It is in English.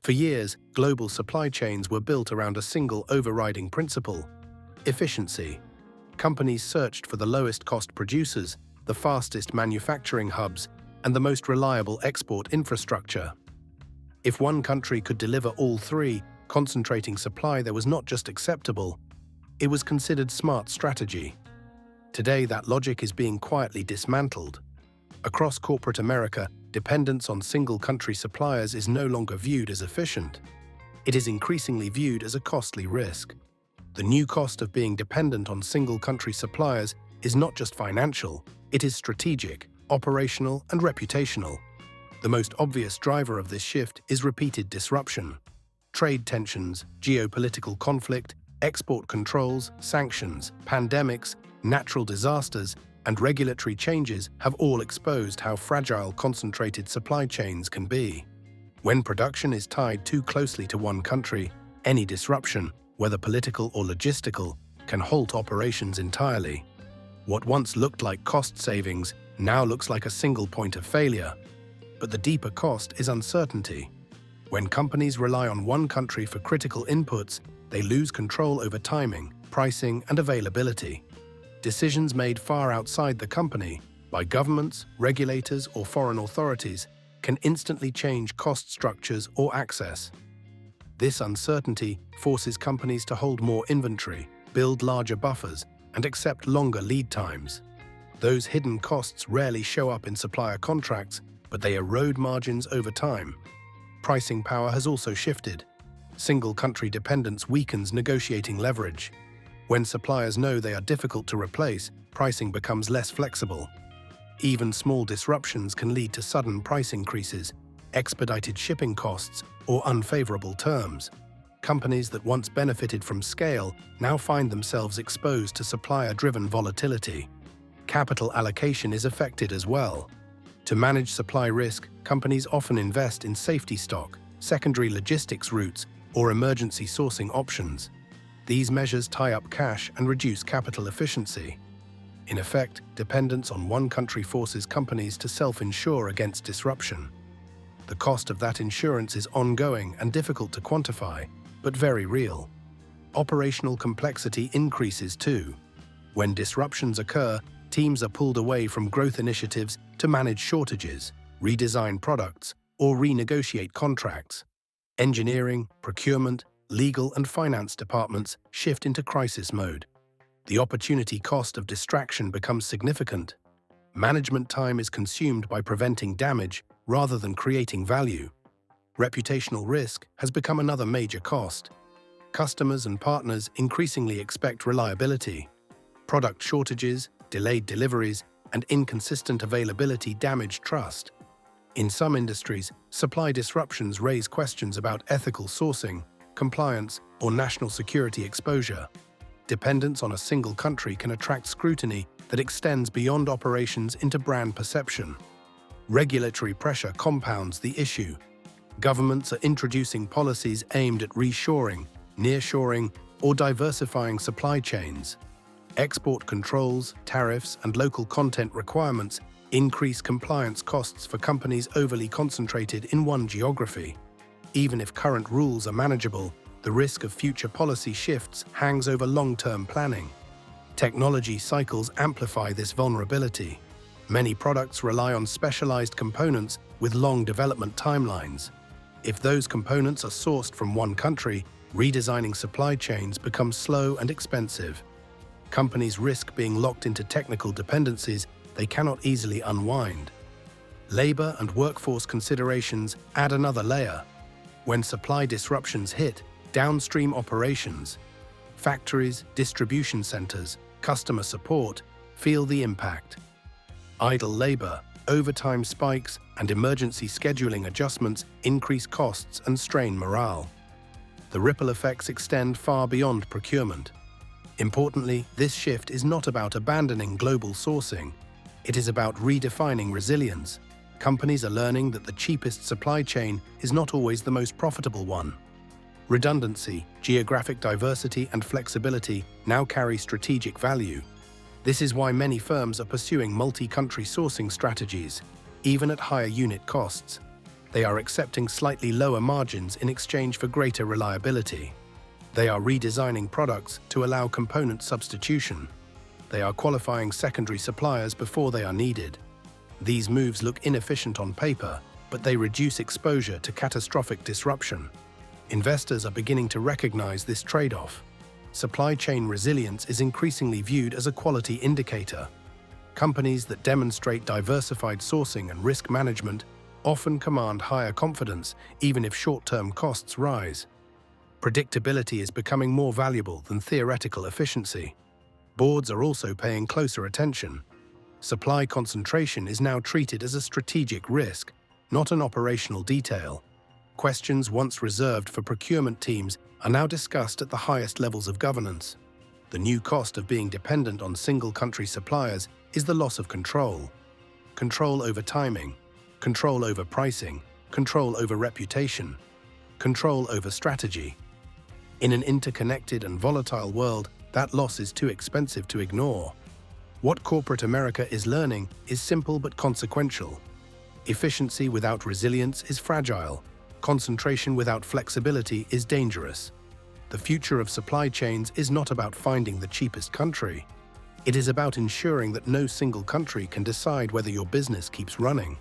For years, global supply chains were built around a single overriding principle: efficiency. Companies searched for the lowest-cost producers, the fastest manufacturing hubs, and the most reliable export infrastructure. If one country could deliver all three, concentrating supply there was not just acceptable, it was considered smart strategy. Today, that logic is being quietly dismantled. Across corporate America, dependence on single-country suppliers is no longer viewed as efficient. It is increasingly viewed as a costly risk. The new cost of being dependent on single-country suppliers is not just financial, it is strategic, operational, and reputational. The most obvious driver of this shift is repeated disruption. Trade tensions, geopolitical conflict, export controls, sanctions, pandemics, natural disasters, and regulatory changes have all exposed how fragile concentrated supply chains can be. When production is tied too closely to one country, any disruption, whether political or logistical, can halt operations entirely. What once looked like cost savings now looks like a single point of failure. But the deeper cost is uncertainty. When companies rely on one country for critical inputs, they lose control over timing, pricing, and availability. Decisions made far outside the company, by governments, regulators, or foreign authorities, can instantly change cost structures or access. This uncertainty forces companies to hold more inventory, build larger buffers, and accept longer lead times. Those hidden costs rarely show up in supplier contracts, but they erode margins over time. Pricing power has also shifted. Single-country dependence weakens negotiating leverage. When suppliers know they are difficult to replace, pricing becomes less flexible. Even small disruptions can lead to sudden price increases, expedited shipping costs, or unfavorable terms. Companies that once benefited from scale now find themselves exposed to supplier-driven volatility. Capital allocation is affected as well. To manage supply risk, companies often invest in safety stock, secondary logistics routes, or emergency sourcing options. These measures tie up cash and reduce capital efficiency. In effect, dependence on one country forces companies to self-insure against disruption. The cost of that insurance is ongoing and difficult to quantify, but very real. Operational complexity increases too. When disruptions occur, teams are pulled away from growth initiatives to manage shortages, redesign products, or renegotiate contracts. Engineering, procurement, legal and finance departments shift into crisis mode. The opportunity cost of distraction becomes significant. Management time is consumed by preventing damage rather than creating value. Reputational risk has become another major cost. Customers and partners increasingly expect reliability. Product shortages, delayed deliveries, and inconsistent availability damage trust. In some industries, supply disruptions raise questions about ethical sourcing, compliance, or national security exposure. Dependence on a single country can attract scrutiny that extends beyond operations into brand perception. Regulatory pressure compounds the issue. Governments are introducing policies aimed at reshoring, nearshoring, or diversifying supply chains. Export controls, tariffs, and local content requirements increase compliance costs for companies overly concentrated in one geography. Even if current rules are manageable, the risk of future policy shifts hangs over long-term planning. Technology cycles amplify this vulnerability. Many products rely on specialized components with long development timelines. If those components are sourced from one country, redesigning supply chains becomes slow and expensive. Companies risk being locked into technical dependencies they cannot easily unwind. Labor and workforce considerations add another layer. When supply disruptions hit, downstream operations, factories, distribution centers, customer support feel the impact. Idle labor, overtime spikes, and emergency scheduling adjustments increase costs and strain morale. The ripple effects extend far beyond procurement. Importantly, this shift is not about abandoning global sourcing. It is about redefining resilience. Companies are learning that the cheapest supply chain is not always the most profitable one. Redundancy, geographic diversity, and flexibility now carry strategic value. This is why many firms are pursuing multi-country sourcing strategies, even at higher unit costs. They are accepting slightly lower margins in exchange for greater reliability. They are redesigning products to allow component substitution. They are qualifying secondary suppliers before they are needed. These moves look inefficient on paper, but they reduce exposure to catastrophic disruption. Investors are beginning to recognize this trade-off. Supply chain resilience is increasingly viewed as a quality indicator. Companies that demonstrate diversified sourcing and risk management often command higher confidence, even if short-term costs rise. Predictability is becoming more valuable than theoretical efficiency. Boards are also paying closer attention. Supply concentration is now treated as a strategic risk, not an operational detail. Questions once reserved for procurement teams are now discussed at the highest levels of governance. The new cost of being dependent on single-country suppliers is the loss of control. Control over timing, control over pricing, control over reputation, control over strategy. In an interconnected and volatile world, that loss is too expensive to ignore. What corporate America is learning is simple but consequential. Efficiency without resilience is fragile. Concentration without flexibility is dangerous. The future of supply chains is not about finding the cheapest country. It is about ensuring that no single country can decide whether your business keeps running.